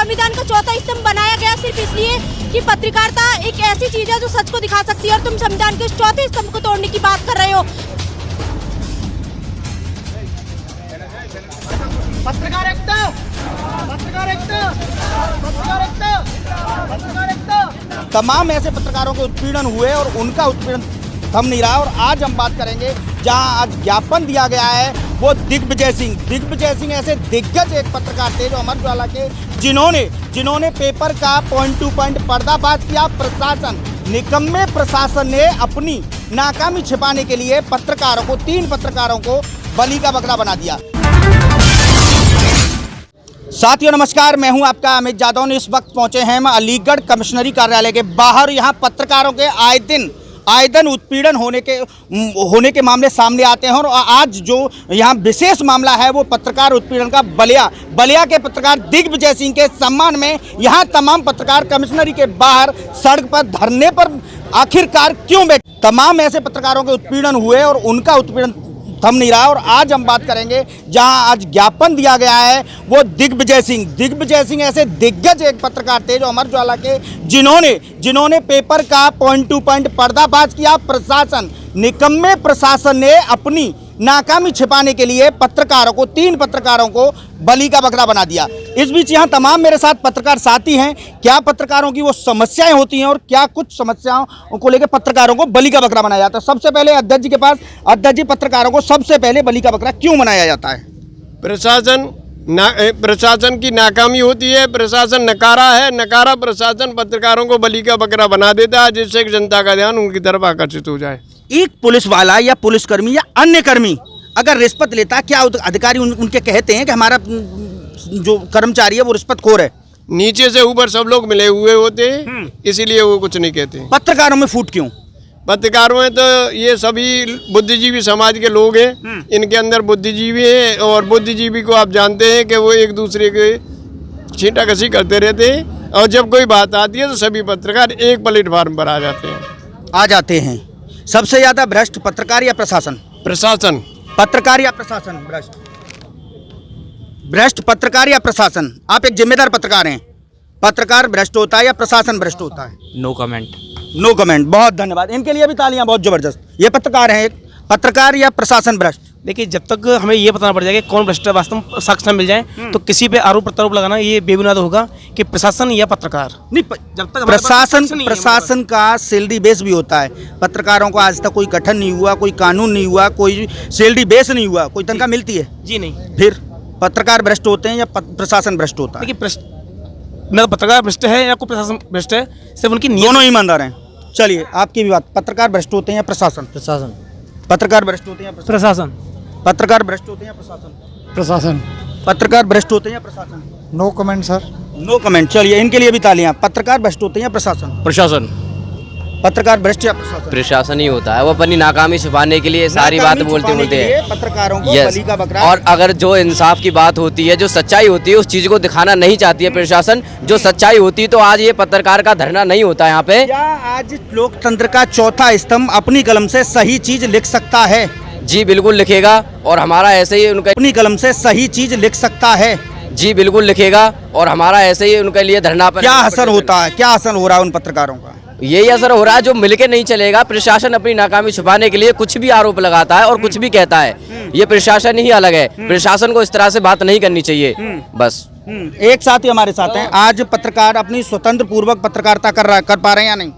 संविधान का चौथा स्तंभ बनाया गया सिर्फ इसलिए कि पत्रकारिता एक ऐसी चीज है जो सच को दिखा सकती है, और तुम संविधान के उस चौथे स्तंभ को तोड़ने की बात कर रहे हो। पत्रकार एकता, पत्रकार एकता, पत्रकार एकता, पत्रकार एकता। तमाम ऐसे पत्रकारों के उत्पीड़न हुए और उनका उत्पीड़न थम नहीं रहा। और आज हम बात करेंगे जहां आज ज्ञापन दिया गया है वो दिग्विजय सिंह ऐसे दिग्गज एक पत्रकार थे जो अमर उजाला के, जिन्होंने पेपर का पॉइंट टू पॉइंट पर्दाफाश किया। प्रशासन, निकम्मे प्रशासन ने अपनी नाकामी छिपाने के लिए पत्रकारों को, 3 पत्रकारों को बलि का बकरा बना दिया। साथियों नमस्कार, मैं हूं आपका अमित यादव। इस वक्त पहुंचे हैं हम अलीगढ़ कमिश्नरी कार्यालय के बाहर। यहां पत्रकारों के आए दिन उत्पीड़न होने के मामले सामने आते हैं, और आज जो यहाँ विशेष मामला है वो पत्रकार उत्पीड़न का बलिया के पत्रकार दिग्विजय सिंह के सम्मान में यहाँ तमाम पत्रकार कमिश्नरी के बाहर सड़क पर धरने पर आखिरकार क्यों बैठे। तमाम ऐसे पत्रकारों के उत्पीड़न हुए और उनका उत्पीड़न थम नहीं रहा। और आज हम बात करेंगे जहां आज ज्ञापन दिया गया है वो दिग्विजय सिंह ऐसे दिग्गज एक पत्रकार थे जो अमर उजाला के, जिन्होंने पेपर का पॉइंट टू पॉइंट पर्दाफाश किया। प्रशासन, निकम्मे प्रशासन ने अपनी नाकामी छिपाने के लिए 3 पत्रकारों को बलि का बकरा बना दिया। इस बीच यहाँ तमाम मेरे साथ पत्रकार साथी हैं। क्या पत्रकारों की वो समस्याएं होती हैं और क्या कुछ समस्याओं को लेकर पत्रकारों को बलि का बकरा बनाया जाता है। सबसे पहले अध्यक्ष जी के पास। अध्यक्ष जी, पत्रकारों को सबसे पहले बलि का बकरा क्यों बनाया जाता है? प्रशासन की नाकामी होती है। प्रशासन नकारा प्रशासन पत्रकारों को बलि का बकरा बना देता है, जिससे जनता का ध्यान उनकी तरफ आकर्षित हो जाए। एक पुलिस वाला या पुलिसकर्मी या अन्य कर्मी अगर रिश्वत लेता है, क्या अधिकारी उनके कहते हैं कि हमारा जो कर्मचारी है वो रिश्वतखोर है? नीचे से ऊपर सब लोग मिले हुए होते हैं, इसीलिए वो कुछ नहीं कहते। पत्रकारों में फूट क्यों? पत्रकारों में तो ये सभी बुद्धिजीवी समाज के लोग हैं, इनके अंदर बुद्धिजीवी हैं, और बुद्धिजीवी को आप जानते हैं कि वो एक दूसरे के छींटाकशी करते रहते हैं, और जब कोई बात आती है तो सभी पत्रकार एक प्लेटफार्म पर आ जाते हैं। सबसे ज्यादा भ्रष्ट पत्रकार या प्रशासन? प्रशासन। पत्रकार या प्रशासन भ्रष्ट पत्रकार या प्रशासन? आप एक जिम्मेदार पत्रकार हैं। पत्रकार भ्रष्ट होता है या प्रशासन भ्रष्ट होता है? No comment. बहुत धन्यवाद। इनके लिए भी तालियां बहुत जबरदस्त। ये पत्रकार हैं, एक पत्रकार या प्रशासन भ्रष्ट? देखिए, जब तक हमें ये पता पड़ जाएगा कि कौन भ्रष्ट है, वास्तव साक्ष्य न मिल जाए तो किसी पे आरोप प्रत्यारोप लगाना ये बेबुनियाद होगा कि प्रशासन या पत्रकार। नहीं, जब तक प्रशासन का सैलरी बेस भी होता है। पत्रकारों को आज तक कोई गठन नहीं हुआ, कोई कानून नहीं हुआ, कोई सैलरी बेस नहीं हुआ, कोई तनख्वाह मिलती है? जी नहीं। फिर पत्रकार भ्रष्ट होते हैं या प्रशासन भ्रष्ट होता है? देखिए, न पत्रकार भ्रष्ट है या कोई प्रशासन भ्रष्ट है, सिर्फ उनकी दोनों ईमानदार हैं। चलिए, आपकी भी बात। पत्रकार भ्रष्ट होते हैं या प्रशासन? पत्रकार भ्रष्ट होते हैं या प्रशासन? पत्रकार भ्रष्ट होते हैं या प्रशासन? पत्रकार भ्रष्ट होते हैं या प्रशासन? No comment sir. No comment. चलिए, इनके लिए भी तालियां। पत्रकार भ्रष्ट होते हैं या प्रशासन? पत्रकार भ्रष्ट या प्रशासन? प्रशासन ही होता है। वो अपनी नाकामी छिपाने के लिए सारी बात बोलते हैं पत्रकारों को बलि का बकरा। और अगर जो इंसाफ की बात होती है, जो सच्चाई होती है, उस चीज को दिखाना नहीं चाहती है प्रशासन। जो सच्चाई होती है तो आज ये पत्रकार का धरना नहीं होता यहाँ पे। क्या आज लोकतंत्र का चौथा स्तंभ अपनी कलम से सही चीज लिख सकता है? जी बिल्कुल लिखेगा, और हमारा ऐसे ही उनका अपनी कलम से सही चीज लिख सकता है। जी बिल्कुल लिखेगा, और हमारा ऐसे ही उनके लिए धरना पर क्या असर होता है? क्या असर हो रहा है उन पत्रकारों का? यही असर हो रहा है जो मिलके नहीं चलेगा। प्रशासन अपनी नाकामी छुपाने के लिए कुछ भी आरोप लगाता है और कुछ भी कहता है। ये प्रशासन ही अलग है। प्रशासन को इस तरह से बात नहीं करनी चाहिए। बस एक साथी हमारे साथ हैं। आज पत्रकार अपनी स्वतंत्र पूर्वक पत्रकारिता कर पा रहे हैं या नहीं?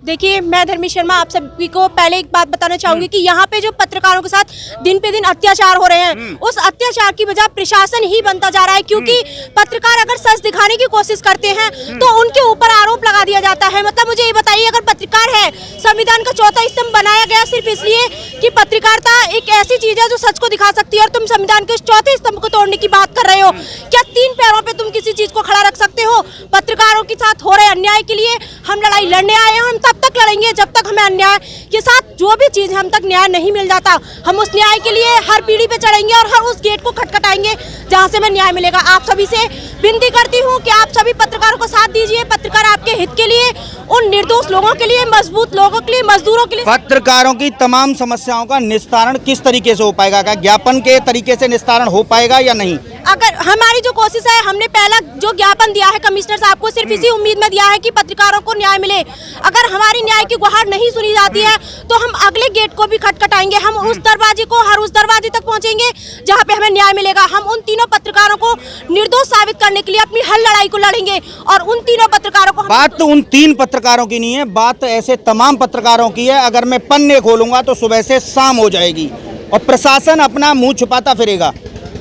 देखिए, मैं धर्मी शर्मा आप सभी को पहले एक बात बताना चाहूंगी कि यहाँ पे जो पत्रकारों के साथ दिन पे दिन अत्याचार हो रहे हैं, उस अत्याचार की वजह प्रशासन ही बनता जा रहा है। क्योंकि पत्रकार अगर सच दिखाने की कोशिश करते हैं तो उनके ऊपर आरोप लगा दिया जाता है। मतलब मुझे ये बताइए, अगर पत्रकार है, संविधान का चौथा स्तंभ बनाया गया सिर्फ इसलिए कि पत्रकारिता एक ऐसी चीज है जो सच को दिखा सकती है, और तुम संविधान के उस चौथे स्तंभ को तोड़ने की बात कर रहे हो। क्या 3 पैरों पे तुम किसी चीज को खड़ा रख सकते हो? पत्रकारों के साथ हो रहे अन्याय के लिए हम लड़ाई लड़ने आए हैं। हम तब तक लड़ेंगे जब तक हमें अन्याय के साथ जो भी चीज हम तक न्याय नहीं मिल जाता। हम उस न्याय के लिए हर पीढ़ी पे चढ़ेंगे और हर उस गेट को खटखटाएंगे जहां से हमें न्याय मिलेगा। आप सभी से विनती करती हूं कि आप सभी पत्रकारों को साथ दीजिए। पत्रकार आपके हित के लिए, उन निर्दोष लोगों के लिए, मजबूत लोगों के लिए, मजदूरों के लिए। पत्रकारों की तमाम समस्याओं का निस्तारण किस तरीके से हो पाएगा? क्या ज्ञापन के तरीके से निस्तारण हो पाएगा या नहीं? अगर हमारी जो कोशिश है, हमने पहला जो ज्ञापन दिया है कमिश्नर साहब को, सिर्फ इसी उम्मीद में दिया है कि पत्रकारों को न्याय मिले। अगर हमारी न्याय की गुहार नहीं सुनी जाती है तो हम अगले गेट को भी खटखटाएंगे। हम उस दरवाजे को, हर उस दरवाजे तक पहुंचेंगे जहां पे हमें न्याय मिलेगा। हम उन तीनों पत्रकारों को निर्दोष साबित करने के लिए अपनी हर लड़ाई को लड़ेंगे और उन तीनों पत्रकारों को बात तो उन 3 पत्रकारों की नहीं है, बात ऐसे तमाम पत्रकारों की है। अगर मैं पन्ने खोलूंगा तो सुबह से शाम हो जाएगी और प्रशासन अपना मुंह छुपाता फिरेगा,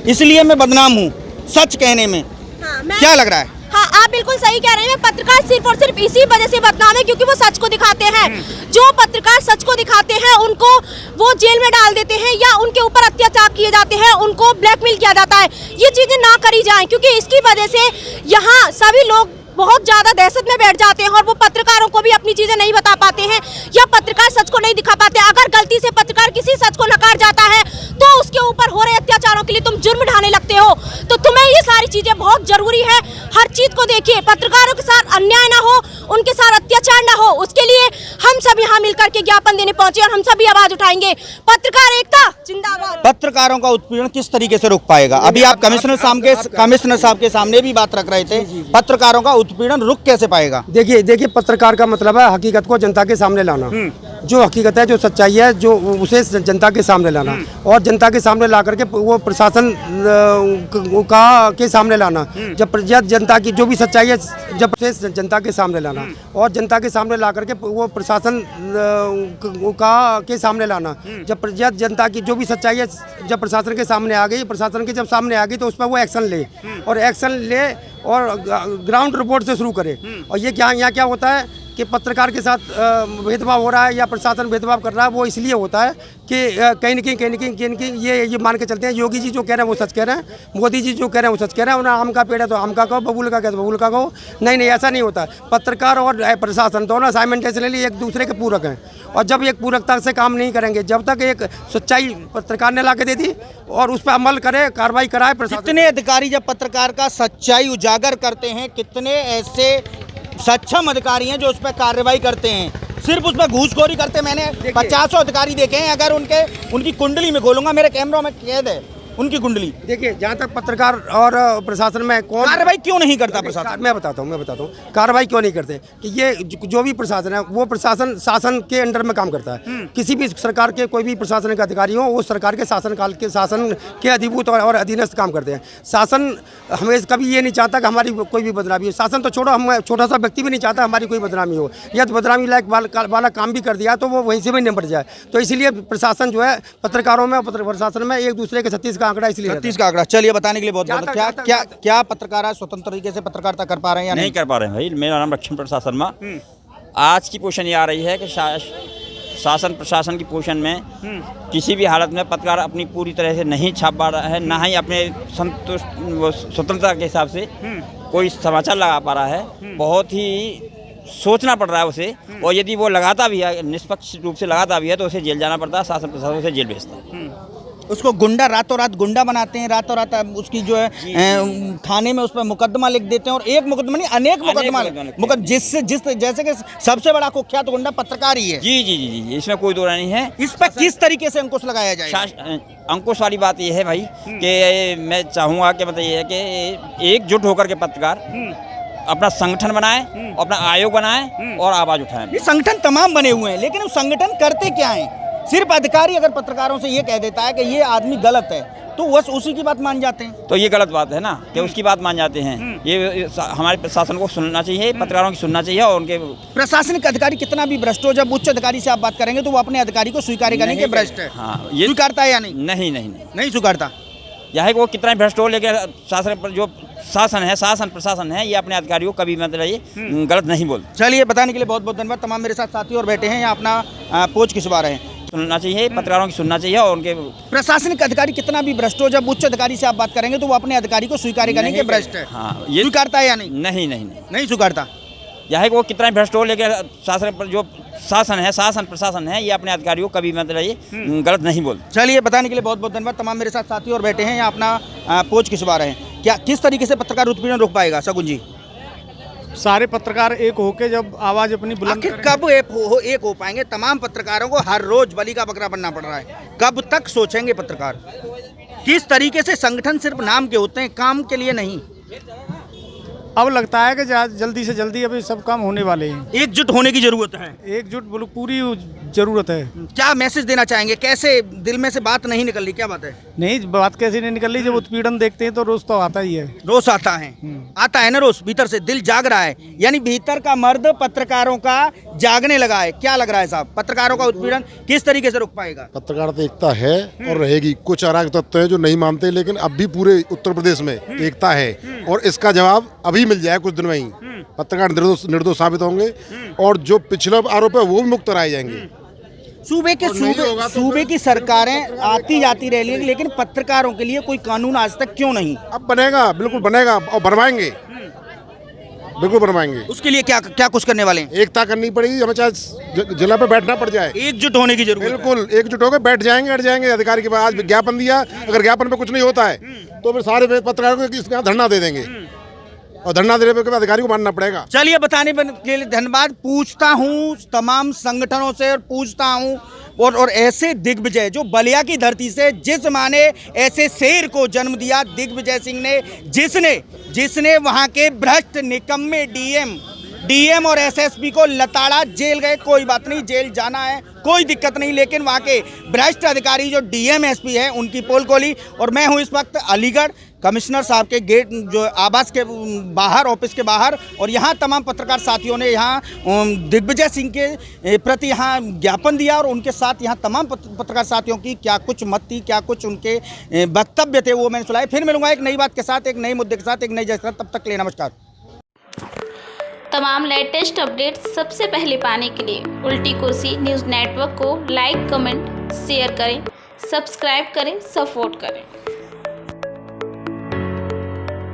इसलिए मैं बदनाम हूँ सच कहने में। क्या लग रहा है? हाँ, आप बिल्कुल सही कह रहे हैं। पत्रकार सिर्फ और सिर्फ इसी वजह से बदनाम है क्योंकि वो सच को दिखाते हैं। जो पत्रकार सच को दिखाते हैं उनको वो जेल में डाल देते हैं या उनके ऊपर अत्याचार किए जाते हैं, उनको ब्लैकमेल किया जाता है। ये चीजें ना करी जाएं क्योंकि इसकी वजह से यहाँ सभी लोग बहुत ज्यादा दहशत में बैठ जाते हैं और वो पत्रकारों को भी अपनी चीजें नहीं बता पाते हैं या पत्रकार सच को नहीं दिखा पाते। अगर गलती से पत्रकार किसी सच को नकार जाता है तो उसके ऊपर हो रहे अत्याचारों के लिए तुम जुर्म ढाने लगते हो। तो तुम्हें ये सारी चीजें बहुत जरूरी है। हर चीज को देखिए, पत्रकारों के साथ अन्याय ना हो, उनके साथ अत्याचार ना हो, उसके लिए हम सब यहाँ मिलकर के ज्ञापन देने पहुंचे और हम सभी आवाज उठाएंगे। पत्रकार एकता जिंदाबाद। पत्रकारों का उत्पीड़न किस तरीके से रुक पाएगा? अभी आप कमिश्नर साहब के सामने भी बात रख रहे थे, पत्रकारों का उत्पीड़न रुक कैसे पाएगा? देखिए पत्रकार का मतलब है हकीकत को जनता के सामने लाना। जो हकीकत है, जो सच्चाई है, जो उसे जनता के सामने लाना और जनता के सामने ला करके वो प्रशासन के सामने लाना। जब जनता की जो भी सच्चाई है, जब उसे जनता के सामने लाना और जनता के सामने ला करके वो प्रशासन के सामने लाना। जब जनता की जो भी सच्चाई है, जब प्रशासन के सामने आ गई, प्रशासन के जब सामने आ गई तो उस पर वो एक्शन ले और एक्शन ले और ग्राउंड रिपोर्ट से शुरू करे। और ये यहाँ क्या होता है कि पत्रकार के साथ भेदभाव हो रहा है या प्रशासन भेदभाव कर रहा है, वो इसलिए होता है कि कहीं न कहीं ये मान के चलते हैं योगी जी जो कह रहे हैं वो सच कह रहे हैं, मोदी जी जो कह रहे हैं वो सच कह रहे हैं। उन्हें आम का पेड़ है तो आम का कहो, बबूल का कहे तो बबूल का कहो। नहीं, ऐसा नहीं होता। पत्रकार और प्रशासन दोनों साइमल्टेनियसली एक दूसरे के पूरक हैं और जब एक पूरकता से काम नहीं करेंगे, जब तक एक सच्चाई पत्रकार ने ला के दे दी और उस पर अमल करे, कार्रवाई कराए प्रशासन। कितने अधिकारी जब पत्रकार का सच्चाई उजागर करते हैं, कितने ऐसे सक्षम अधिकारी हैं जो उस पर कार्रवाई करते हैं, सिर्फ उस पर घूसखोरी करते हैं। मैंने 50 अधिकारी देखे हैं, अगर उनकी कुंडली में खोलूंगा, मेरे कैमरों में कैद है उनकी कुंडली। देखिए, जहाँ तक पत्रकार और प्रशासन में कौन कार्रवाई क्यों नहीं करता प्रशासन? मैं बताता हूँ कार्रवाई क्यों नहीं करते कि ये जो भी प्रशासन है वो प्रशासन शासन के अंडर में काम करता है। किसी भी सरकार के कोई भी प्रशासन के अधिकारी हो, वो सरकार के शासन के अधिभूत और अधीनस्थ काम करते हैं। शासन हमेशा कभी ये नहीं चाहता कि हमारी कोई भी बदनामी हो। शासन तो छोड़ो, हम छोटा सा व्यक्ति भी नहीं चाहता हमारी कोई बदनामी हो या तो बदनामी लायक वाला काम भी कर दिया तो वो वहीं से भी निपट जाए। तो इसीलिए प्रशासन जो है पत्रकारों में प्रशासन में एक दूसरे के 36 का आंकड़ा, इसलिए 36 का आंकड़ा। चलिए, बताने के लिए बहुत बहुत क्या पत्रकार स्वतंत्र तरीके से पत्रकारिता कर पा रहे हैं या नहीं कर पा रहे हैं? भाई, मेरा नाम लक्ष्मण प्रसाद शर्मा। आज की पोजीशन ये आ रही है कि शासन प्रशासन की पोजीशन में किसी भी हालत में पत्रकार अपनी पूरी तरह से नहीं छाप पा रहा है, ना ही अपने स्वतंत्रता के हिसाब से कोई समाचार लगा पा रहा है। बहुत ही सोचना पड़ रहा है उसे, और यदि वो लगाता भी है, निष्पक्ष रूप से लगाता भी है, तो उसे जेल जाना पड़ता है। शासन प्रशासन उसे जेल भेजता है। उसको गुंडा, रातों रात गुंडा बनाते हैं, रातों रात उसकी जो है थाने में उस पर मुकदमा लिख देते हैं और एक मुकदमा नहीं अनेक मुकदमा जैसे कि सबसे बड़ा कुख्यात गुंडा पत्रकार ही है। जी, इसमें कोई दो राय नहीं है। इस पर किस तरीके से अंकुश लगाया जाए? अंकुश वाली बात ये है भाई कि मैं चाहूँगा कि मतलब ये है कि एकजुट होकर के पत्रकार अपना संगठन बनाए, अपना आयोग बनाए और आवाज उठाएं। ये संगठन तमाम बने हुए हैं, लेकिन वो संगठन करते क्या है? सिर्फ अधिकारी अगर पत्रकारों से ये कह देता है कि ये आदमी गलत है तो बस उसी की बात मान जाते हैं। तो ये गलत बात है ना कि उसकी बात मान जाते हैं। ये हमारे प्रशासन को सुनना चाहिए, पत्रकारों की सुनना चाहिए और उनके प्रशासनिक अधिकारी कितना भी भ्रष्ट हो, जब उच्च अधिकारी से आप बात करेंगे तो वो अपने अधिकारी को स्वीकार करेंगे कि भ्रष्ट है। हाँ, ये स्वीकारता है या नहीं? नहीं स्वीकारता। यह है कि वो कितना भ्रष्ट हो, लेकिन शासन पर जो शासन प्रशासन है ये अपने अधिकारियों को कभी मतलब ये गलत नहीं बोलते। चलिए, बताने के लिए बहुत बहुत धन्यवाद। तमाम मेरे साथ साथी और बैठे हैं यहाँ अपना पोच खिंचवा रहे हैं। सुनना चाहिए, पत्रकारों की सुनना चाहिए और उनके प्रशासनिक अधिकारी कितना भी भ्रष्ट हो, जब उच्च अधिकारी से आप बात करेंगे तो वो अपने अधिकारी को स्वीकार करेंगे कि भ्रष्ट है। हाँ, ये स्वीकारता है या नहीं? नहीं स्वीकारता। यह है कि वो कितना भ्रष्ट हो, लेकिन शासन पर जो शासन प्रशासन है ये अपने अधिकारियों को कभी मतलब ये गलत नहीं बोलते। चलिए, बताने के लिए बहुत बहुत धन्यवाद। तमाम मेरे साथ साथी और बैठे हैं यहाँ अपना पोच खिंचवा रहे हैं। क्या किस तरीके से पत्रकार उत्पीड़न रोक पाएगा शगुन जी? सारे पत्रकार एक होके जब आवाज अपनी बुलंद आखिर कब एक हो पाएंगे? तमाम पत्रकारों को हर रोज बलि का बकरा बनना पड़ रहा है। कब तक सोचेंगे पत्रकार? किस तरीके से संगठन सिर्फ नाम के होते हैं, काम के लिए नहीं। अब लगता है कि जल्दी से जल्दी अभी सब काम होने वाले हैं। एकजुट होने की जरूरत है। एकजुट पूरी जरूरत है। क्या मैसेज देना चाहेंगे, कैसे दिल में से बात नहीं निकल रही, क्या बात है? नहीं, बात कैसे नहीं निकल रही, जब उत्पीड़न देखते हैं तो रोज तो आता ही है। रोज आता है, आता है ना रोज, भीतर से दिल जाग रहा है, यानी भीतर का मर्द पत्रकारों का जागने लगा है। क्या लग रहा है साहब, पत्रकारों का उत्पीड़न किस तरीके से रोक पाएगा? पत्रकारिता एकता है और रहेगी। कुछ अराजक तत्व हैं जो नहीं मानते, लेकिन अब भी पूरे उत्तर प्रदेश में एकता है और इसका जवाब अभी मिल जाए कुछ दिन में ही। पत्रकार निर्दोष साबित होंगे और जो पिछला आरोप है वो भी मुक्त कराए जाएंगे। सूबे की सरकारें आती जाती रही, लेकिन पत्रकारों के लिए कोई कानून आज तक क्यों नहीं? अब बनेगा, बिल्कुल बनेगा और बनवाएंगे, बिल्कुल बनवाएंगे। उसके लिए क्या क्या कुछ करने वाले हैं? एकता करनी पड़ेगी, हमें चाहे जिला पे बैठना पड़ जाए। एकजुट होने की जरूरत है। बिल्कुल एकजुट होकर बैठ जाएंगे, हट जाएंगे अधिकारी के पास। आज विज्ञापन दिया, अगर ज्ञापन पे कुछ नहीं होता है तो फिर सारे पत्रकारों को इसके यहाँ धरना दे देंगे और धरना देने पर अधिकारी को मानना पड़ेगा। चलिए, बताने के लिए धन्यवाद। पूछता हूँ तमाम संगठनों से और पूछता हूँ और ऐसे दिग्विजय जो बलिया की धरती से, जिस माँ ने ऐसे शेर को जन्म दिया, दिग्विजय सिंह ने, जिसने वहाँ के भ्रष्ट निकम्मे डीएम और एसएसपी को लताड़ा, जेल गए, कोई बात नहीं, जेल जाना है, कोई दिक्कत नहीं, लेकिन वहाँ के भ्रष्ट अधिकारी जो डीएम एसपी है उनकी पोल खोली। और मैं हूँ इस वक्त अलीगढ़ कमिश्नर साहब के गेट, जो आवास के बाहर, ऑफिस के बाहर, और यहाँ तमाम पत्रकार साथियों ने यहाँ दिग्विजय सिंह के प्रति यहाँ ज्ञापन दिया और उनके साथ यहाँ तमाम पत्रकार साथियों की क्या कुछ मत थी, क्या कुछ उनके वक्तव्य थे, वो मैंने सुनाए। फिर मिलूंगा एक नई बात के साथ, एक नए मुद्दे के साथ, एक नई जगह। तब तक के लिए नमस्कार। तमाम लेटेस्ट अपडेट सबसे पहले पाने के लिए उल्टी कुर्सी न्यूज़ नेटवर्क को लाइक, कमेंट, शेयर करें, सब्सक्राइब करें, सपोर्ट करें।